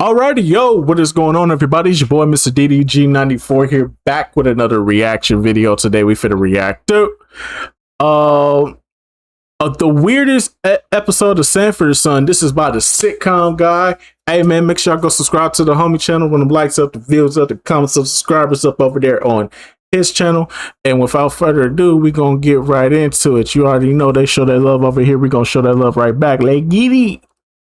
Alrighty, yo, what is going on, everybody? It's your boy, Mr. DDG94 here, back with another reaction video. Today, we finna react to the weirdest episode of Sanford Son. This is by the sitcom guy. Hey, man, make sure y'all go subscribe to the homie channel. Run the likes up, the views up, the comments up, subscribers up over there on his channel. And without further ado, we gonna get right into it. You already know they show that love over here. We gonna show that love right back. Let's get it.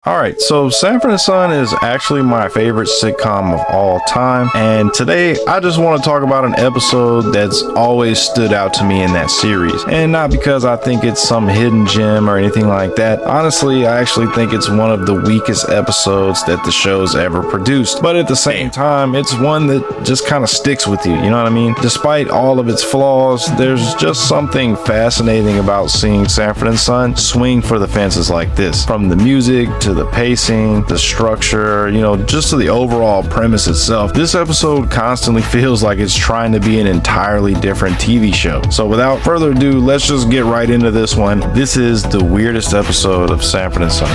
All right, so Sanford and Son is actually my favorite sitcom of all time, and today I just want to talk about an episode that's always stood out to me in that series, and not because I think it's some hidden gem or anything like that. Honestly, I actually think it's one of the weakest episodes that the show's ever produced, but at the same time, it's one that just kind of sticks with you, you know what I mean? Despite all of its flaws, there's just something fascinating about seeing Sanford and Son swing for the fences like this, from the music to the pacing, the structure, you know, just to the overall premise itself. This episode constantly feels like it's trying to be an entirely different TV show. So without further ado, let's just get right into this one. This is the weirdest episode of Sanford and Son.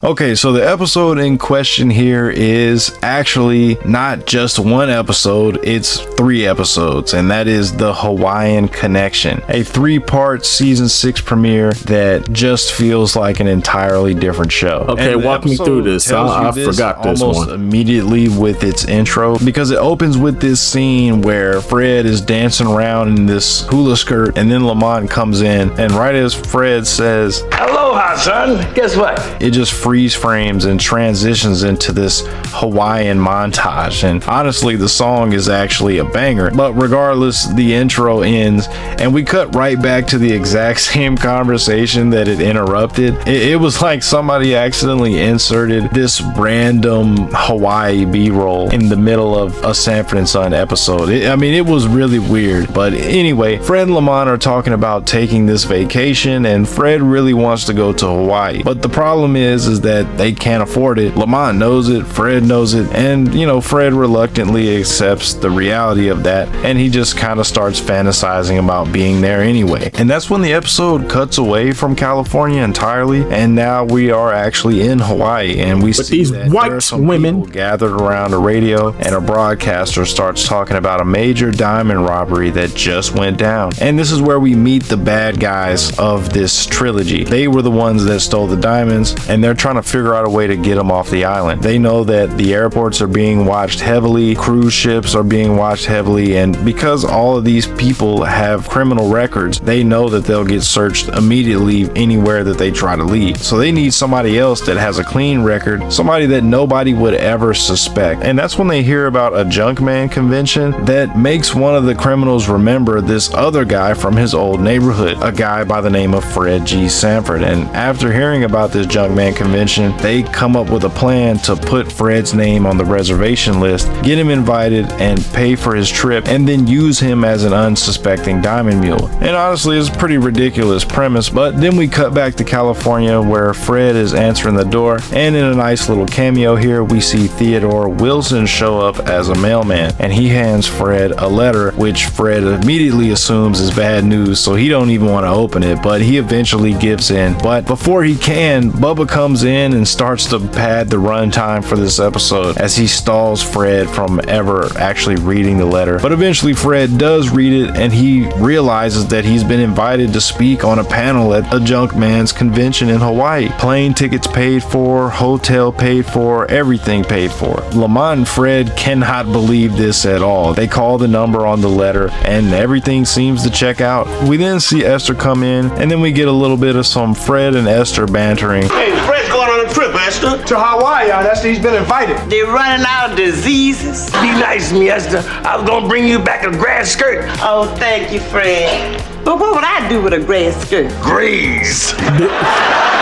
Okay, so the episode in question here is actually not just one episode, it's 3 episodes, and that is The Hawaiian Connection, a 3-part season 6 premiere that just feels like an entirely different show. Okay, walk me through this. I forgot this almost one. Immediately with its intro, because it opens with this scene where Fred is dancing around in this hula skirt, and then Lamont comes in, and right as Fred says, "Aloha, son. Guess what?" it just freeze frames and transitions into this Hawaiian montage. And honestly, the song is actually a banger, but regardless, the intro ends and we cut right back to the exact same conversation that it interrupted. It was like somebody accidentally inserted this random Hawaii B-roll in the middle of a Sanford and Son episode. I mean, it was really weird. But anyway, Fred and Lamont are talking about taking this vacation, and Fred really wants to go to Hawaii, but the problem is that they can't afford it. Lamont knows it, Fred knows it, and you know, Fred reluctantly accepts the reality of that, and he just kind of starts fantasizing about being there anyway. And that's when the episode cuts away from California entirely, and now we are actually in Hawaii, and we see these that white there are some women people gathered around a radio, and a broadcaster starts talking about a major diamond robbery that just went down. And this is where we meet the bad guys of this trilogy. They were the ones that stole the diamonds, and they're trying to figure out a way to get them off the island. They know that the airports are being watched heavily, cruise ships are being watched heavily, and because all of these people have criminal records, they know that they'll get searched immediately anywhere that they try to leave. So they need somebody else that has a clean record, somebody that nobody would ever suspect. And that's when they hear about a Junkman convention that makes one of the criminals remember this other guy from his old neighborhood, a guy by the name of Fred G. Sanford. And after hearing about this Junkman convention, they come up with a plan to put Fred's name on the reservation list, get him invited, and pay for his trip, and then use him as an unsuspecting diamond mule. And honestly, it's a pretty ridiculous premise, but then we cut back to California where Fred is answering the door, and in a nice little cameo here, we see Theodore Wilson show up as a mailman, and he hands Fred a letter, which Fred immediately assumes is bad news, so he don't even want to open it, but he eventually gives in. But before he can, Bubba comes in and starts to pad the runtime for this episode as he stalls Fred from ever actually reading the letter. But eventually Fred does read it, and he realizes that he's been invited to speak on a panel at a Junkman's convention in Hawaii. Plane tickets paid for, hotel paid for, everything paid for. Lamont and Fred cannot believe this at all. They call the number on the letter and everything seems to check out. We then see Esther come in, and then we get a little bit of some Fred and Esther bantering. Hey, Fred's going on a trip, Esther. To Hawaii, Esther. He's been invited. They're running out of diseases. Be nice to me, Esther. I was gonna bring you back a grass skirt. Oh, thank you, Fred. But what would I do with a grass skirt? Graze.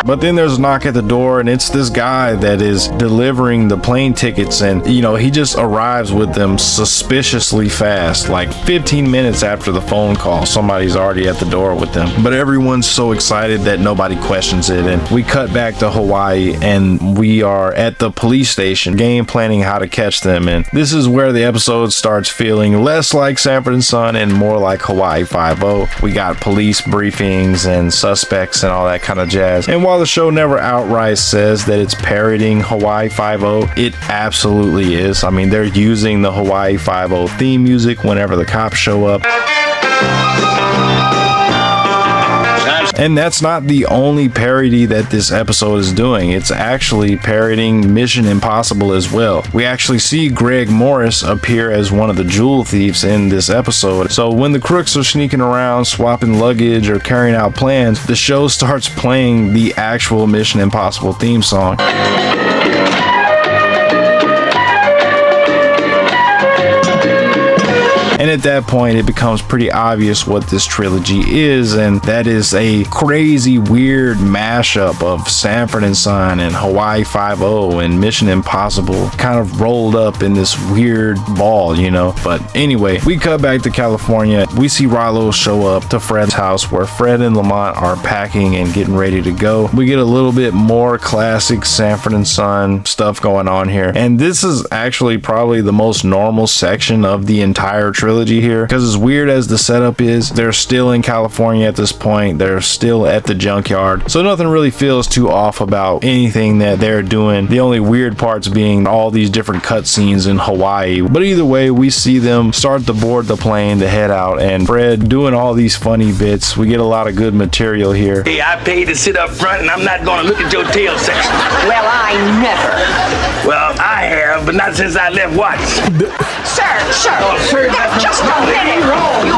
But then there's a knock at the door, and it's this guy that is delivering the plane tickets, and you know, he just arrives with them suspiciously fast, like 15 minutes after the phone call. Somebody's already at the door with them, but everyone's so excited that nobody questions it. And we cut back to Hawaii, and we are at the police station game planning how to catch them. And this is where the episode starts feeling less like Sanford and Son and more like Hawaii 5-0. We We got police briefings and suspects and all that kind of jazz. And while the show never outright says that it's parodying Hawaii Five-0, it absolutely is. I mean, they're using the Hawaii Five-0 theme music whenever the cops show up. And that's not the only parody that this episode is doing. It's actually parodying Mission Impossible as well. We actually see Greg Morris appear as one of the jewel thieves in this episode. So when the crooks are sneaking around, swapping luggage, or carrying out plans, the show starts playing the actual Mission Impossible theme song. And at that point, it becomes pretty obvious what this trilogy is, and that is a crazy, weird mashup of Sanford and Son and Hawaii Five-0 and Mission Impossible, kind of rolled up in this weird ball, you know. But anyway, we cut back to California. We see Rilo show up to Fred's house, where Fred and Lamont are packing and getting ready to go. We get a little bit more classic Sanford and Son stuff going on here, and this is actually probably the most normal section of the entire trilogy here, because as weird as the setup is, they're still in California at this point. They're still at the junkyard, so nothing really feels too off about anything that they're doing. The only weird parts being all these different cutscenes in Hawaii. But either way, we see them start to board the plane to head out, and Fred doing all these funny bits. We get a lot of good material here. Hey, I paid to sit up front, and I'm not gonna look at your tail section. Well, I never. Well, I have, but not since I left Watts. Sir. Oh, sir, that's Just a minute. You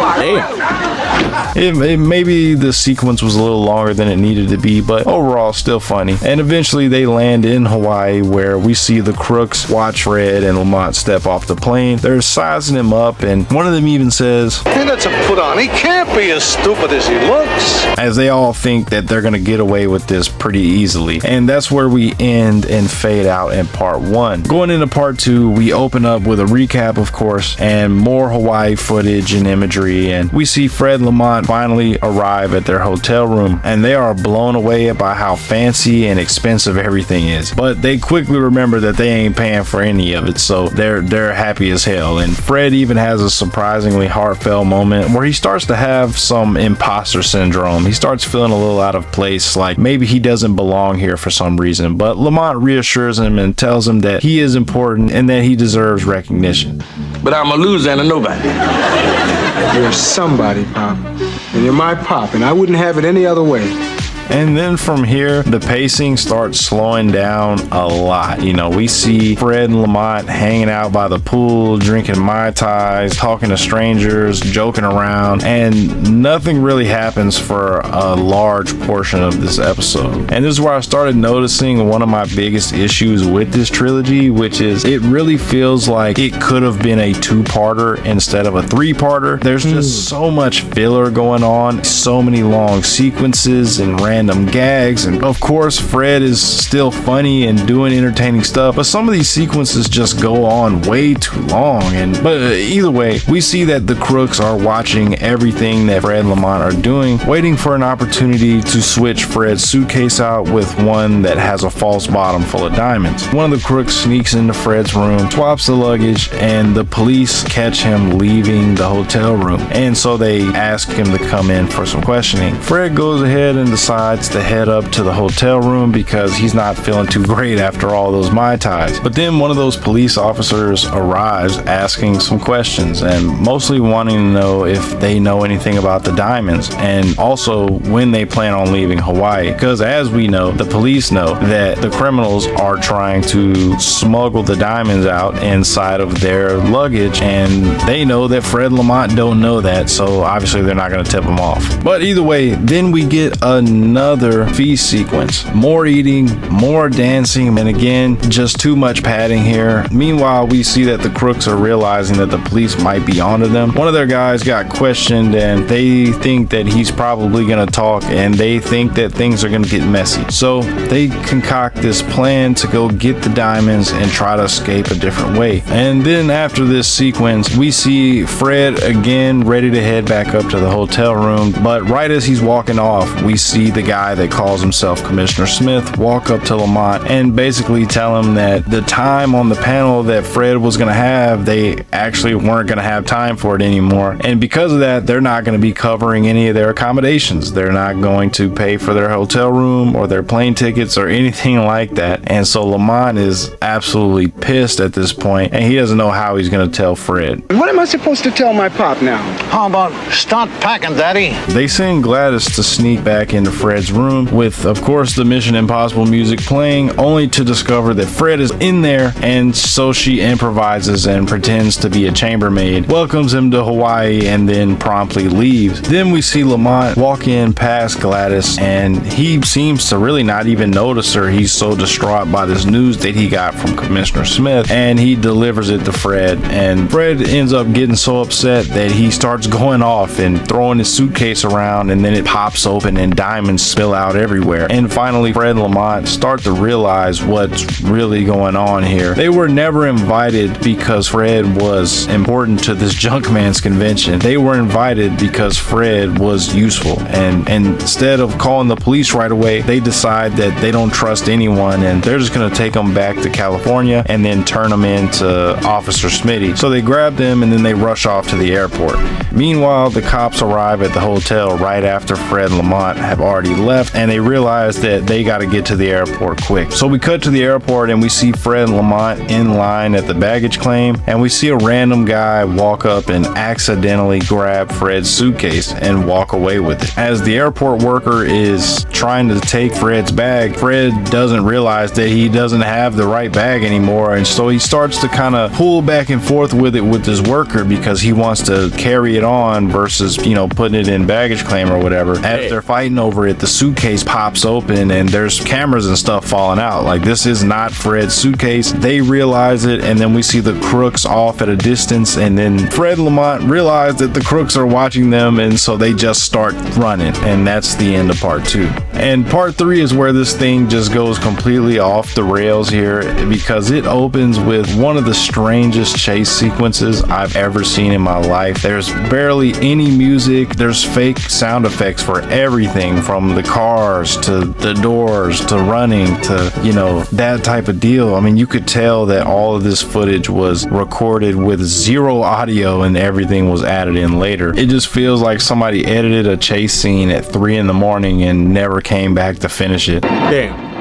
are. Maybe the sequence was a little longer than it needed to be, but overall still funny. And eventually they land in Hawaii, where we see the crooks watch Fred and Lamont step off the plane. They're sizing him up, and one of them even says, "Hey, that's a put on. He can't be as stupid as he looks." as they all think that they're gonna get away with this pretty easily. And that's where we end and fade out in part 1. Going into part 2, we open up with a recap, of course, and more Hawaii footage and imagery, and we see Fred and Lamont finally arrive at their hotel room, and they are blown away by how fancy and expensive everything is. But they quickly remember that they ain't paying for any of it, so they're happy as hell. And Fred even has a surprisingly heartfelt moment where he starts to have some imposter syndrome. He starts feeling a little out of place, like maybe he doesn't belong here for some reason. But Lamont reassures him and tells him that he is important and that he deserves recognition. But I'm a loser and a nobody. You're somebody, Pop. And you're my Pop, and I wouldn't have it any other way. And then from here, the pacing starts slowing down a lot. You know, we see Fred and Lamont hanging out by the pool, drinking Mai Tais, talking to strangers, joking around, and nothing really happens for a large portion of this episode. And this is where I started noticing one of my biggest issues with this trilogy, which is it really feels like it could have been a 2-parter instead of a 3-parter. There's just so much filler going on, so many long sequences and random gags, and of course Fred is still funny and doing entertaining stuff, but some of these sequences just go on way too long. But either way, we see that the crooks are watching everything that Fred and Lamont are doing, waiting for an opportunity to switch Fred's suitcase out with one that has a false bottom full of diamonds. One of the crooks sneaks into Fred's room, swaps the luggage, and the police catch him leaving the hotel room, and so they ask him to come in for some questioning. Fred goes ahead and decides to head up to the hotel room because he's not feeling too great after all those Mai Tais. But then one of those police officers arrives asking some questions, and mostly wanting to know if they know anything about the diamonds, and also when they plan on leaving Hawaii. Because as we know, the police know that the criminals are trying to smuggle the diamonds out inside of their luggage, and they know that Fred and Lamont don't know that, so obviously they're not going to tip them off. But either way, then we get another feast sequence. More eating, more dancing, and again, just too much padding here. Meanwhile, we see that the crooks are realizing that the police might be onto them. One of their guys got questioned, and they think that he's probably gonna talk, and they think that things are gonna get messy. So they concoct this plan to go get the diamonds and try to escape a different way. And then after this sequence, we see Fred again ready to head back up to the hotel room, but right as he's walking off, we see the guy that calls himself Commissioner Smith walk up to Lamont and basically tell him that the time on the panel that Fred was going to have, they actually weren't going to have time for it anymore. And because of that, they're not going to be covering any of their accommodations. They're not going to pay for their hotel room or their plane tickets or anything like that. And so Lamont is absolutely pissed at this point, and he doesn't know how he's going to tell Fred. What am I supposed to tell my pop now? How about start packing, Daddy? They send Gladys to sneak back into Fred's room with, of course, the Mission Impossible music playing, only to discover that Fred is in there, and so she improvises and pretends to be a chambermaid, welcomes him to Hawaii, and then promptly leaves. Then we see Lamont walk in past Gladys, and he seems to really not even notice her. He's so distraught by this news that he got from Commissioner Smith, and he delivers it to Fred, and Fred ends up getting so upset that he starts going off and throwing his suitcase around, and then it pops open and diamonds spill out everywhere. And finally, Fred and Lamont start to realize what's really going on here. They were never invited because Fred was important to this Junkman's convention. They were invited because Fred was useful, and instead of calling the police right away, they decide that they don't trust anyone and they're just going to take them back to California and then turn them into Officer Smitty. So they grab them and then they rush off to the airport. Meanwhile, the cops arrive at the hotel right after Fred and Lamont have already left, and they realize that they got to get to the airport quick. So we cut to the airport and we see Fred and Lamont in line at the baggage claim, and we see a random guy walk up and accidentally grab Fred's suitcase and walk away with it. As the airport worker is trying to take Fred's bag, Fred doesn't realize that he doesn't have the right bag anymore, and so he starts to kind of pull back and forth with it with this worker because he wants to carry it on versus, putting it in baggage claim or whatever. As they're fighting over it, the suitcase pops open and there's cameras and stuff falling out. Like, this is not Fred's suitcase. They realize it, and then we see the crooks off at a distance, and then Fred and Lamont realize that the crooks are watching them, and so they just start running, and that's the end of part 2. And part 3 is where this thing just goes completely off the rails here, because it opens with one of the strangest chase sequences I've ever seen in my life. There's barely any music. There's fake sound effects for everything, from the cars to the doors to running to, that type of deal. I mean, you could tell that all of this footage was recorded with zero audio and everything was added in later. It just feels like somebody edited a chase scene at 3 in the morning and never came back to finish it. Damn.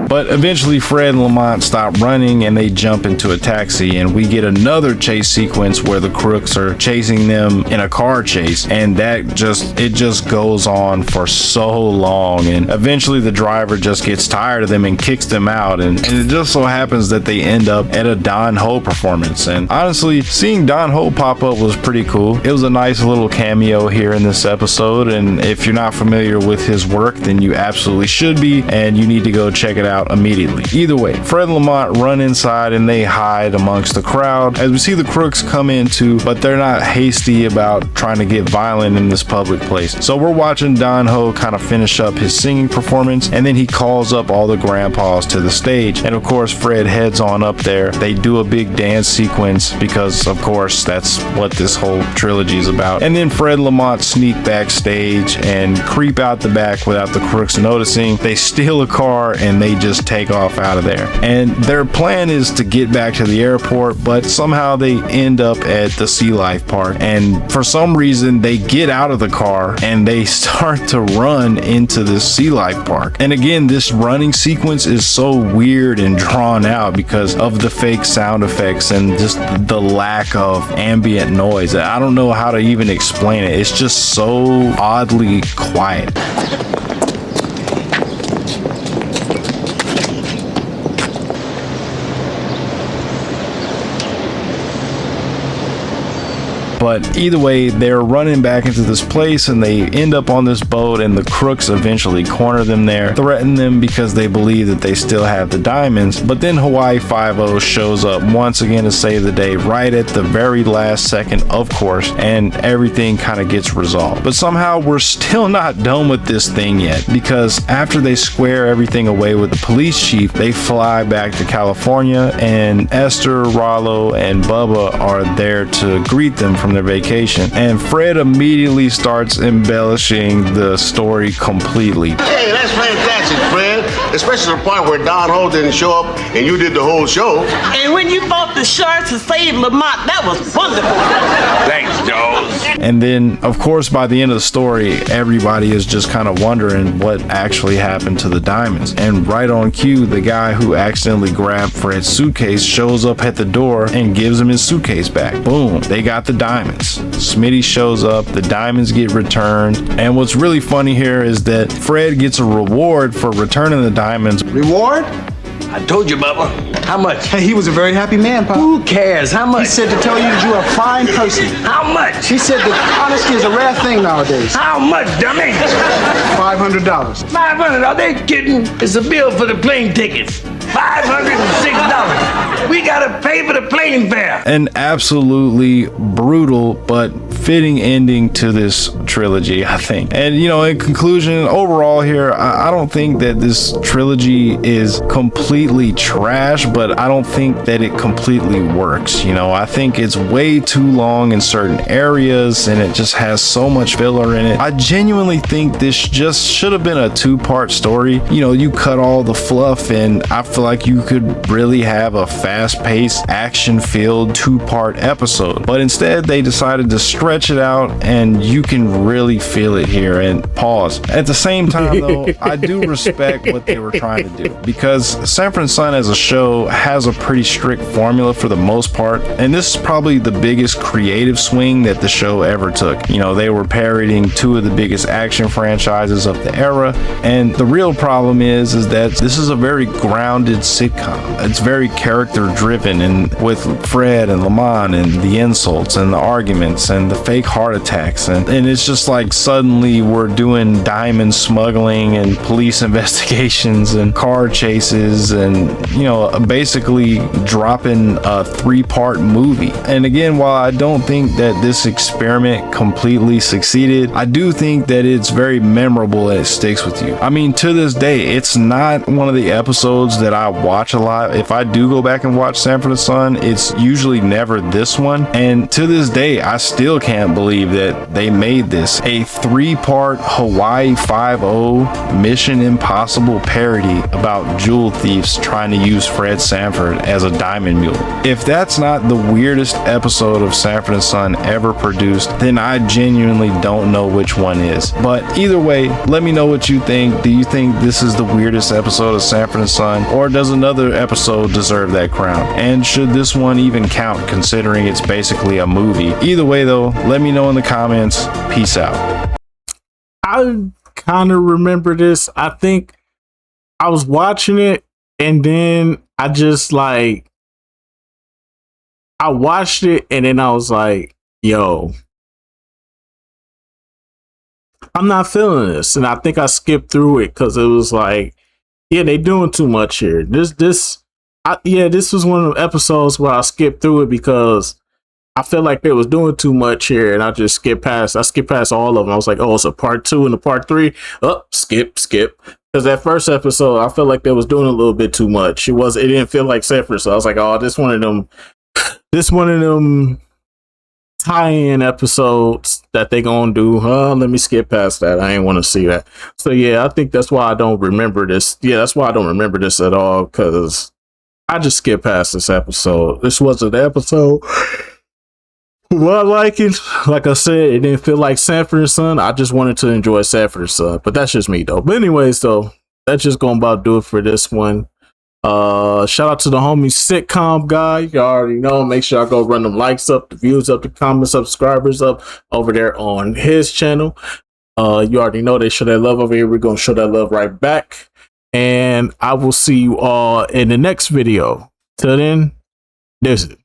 But eventually Fred and Lamont stop running and they jump into a taxi, and we get another chase sequence where the crooks are chasing them in a car chase, and it just goes on for so long, and eventually the driver just gets tired of them and kicks them out, and it just so happens that they end up at a Don Ho performance. And honestly, seeing Don Ho pop up was pretty cool. It was a nice little cameo here in this episode, and if you're not familiar with his work, then you absolutely should be, and you need to go check it out immediately. Either way, Fred and Lamont run inside and they hide amongst the crowd as we see the crooks come in too, but they're not hasty about trying to get violent in this public place. So we're watching Don Ho kind of finish up his singing performance, and then he calls up all the grandpas to the stage, and of course Fred heads on up there. They do a big dance sequence because of course that's what this whole trilogy is about, and then Fred and Lamont sneak backstage and creep out the back without the crooks noticing. They steal a car and they just take off out of there, and their plan is to get back to the airport, but somehow they end up at the Sea Life Park, and for some reason they get out of the car and they start to run into the Sea Life Park. And again, this running sequence is so weird and drawn out because of the fake sound effects and just the lack of ambient noise. I don't know how to even explain it. It's just so oddly quiet. But either way, they're running back into this place and they end up on this boat, and the crooks eventually corner them there, threaten them because they believe that they still have the diamonds. But then Hawaii Five-0 shows up once again to save the day right at the very last second, of course, and everything kind of gets resolved. But somehow we're still not done with this thing yet, because after they square everything away with the police chief, they fly back to California, and Esther, Rollo, and Bubba are there to greet them from their vacation, and Fred immediately starts embellishing the story completely. Hey, that's fantastic, Fred. Especially the part where Don Ho didn't show up and you did the whole show. And when you bought the shirts to save Lamont, that was wonderful. Thanks, Joe. And then, of course, by the end of the story, everybody is just kind of wondering what actually happened to the diamonds. And right on cue, the guy who accidentally grabbed Fred's suitcase shows up at the door and gives him his suitcase back. Boom, they got the diamonds. Smitty shows up, the diamonds get returned. And what's really funny here is that Fred gets a reward for returning the diamonds. Reward? I told you, Bubba. How much? Hey, he was a very happy man, Pop. Who cares? How He much? said to tell you that you're a fine person. How much? He said that honesty is a rare thing nowadays. How much, dummy? $500. 500. Are they kidding? It's a bill for the plane tickets. $506. We gotta pay for the plane fare. An absolutely brutal but fitting ending to this trilogy, I think. And you know, in conclusion, overall here, I don't think that this trilogy is completely trash, but I don't think that it completely works. You know, I think it's way too long in certain areas and it just has so much filler in it. I genuinely think this just should have been a two-part story. You know, you cut all the fluff and I feel like you could really have a fast-paced, action-filled two-part episode. But instead, they decided to stretch it out and you can really feel it here. And pause. At the same time, though, I do respect what they were trying to do because Sanford and Son as a show has a pretty strict formula for the most part. And this is probably the biggest creative swing that the show ever took. You know, they were parodying two of the biggest action franchises of the era. And the real problem is that this is a very grounded sitcom. It's very character driven, and with Fred and Lamont and the insults and the arguments and the fake heart attacks, and it's just like suddenly we're doing diamond smuggling and police investigations and car chases and, you know, basically dropping a three-part movie. And again, while I don't think that this experiment completely succeeded, I do think that it's very memorable and it sticks with you. I mean, to this day, it's not one of the episodes that I watch a lot. If I do go back and watch Sanford and Son, it's usually never this one. And to this day, I still can't believe that they made this a three-part Hawaii 5-0 Mission Impossible parody about jewel thieves trying to use Fred Sanford as a diamond mule. If that's not the weirdest episode of Sanford and Son ever produced, then I genuinely don't know which one is. But either way, let me know what you think. Do you think this is the weirdest episode of Sanford and Son, or does another episode deserve that crown? And should this one even count, considering it's basically a movie? Either way though, let me know in the comments. Peace out. I kind of remember this. I think I was watching it and then I just like, I watched it and then I was like, yo, I'm not feeling this. And I think I skipped through it because it was like, yeah, they doing too much here. This was one of the episodes where I skipped through it because I felt like they was doing too much here, and I just skipped past. I skipped past all of them. I was like, oh, it's a part 2 and a part 3. Oh, skip. Because that first episode, I felt like they was doing a little bit too much. It didn't feel like Sanford. So I was like, oh, this one of them tie-in episodes that they gonna do. Let me skip past that. I ain't want to see that. So yeah, I think that's why I don't remember this. Yeah, that's why I don't remember this at all, because I just skipped past this episode. This wasn't the episode. Well, I like it. Like I said, it didn't feel like Sanford and Son. I just wanted to enjoy Sanford and Son. But that's just me though. But anyways though, that's just gonna about do it for this one. Shout out to the homie Sitcom Guy. You already know. Make sure I go run them likes up, the views up, the comments, subscribers up over there on his channel. You already know they show that love over here. We're gonna show that love right back. And I will see you all in the next video. Till then, this is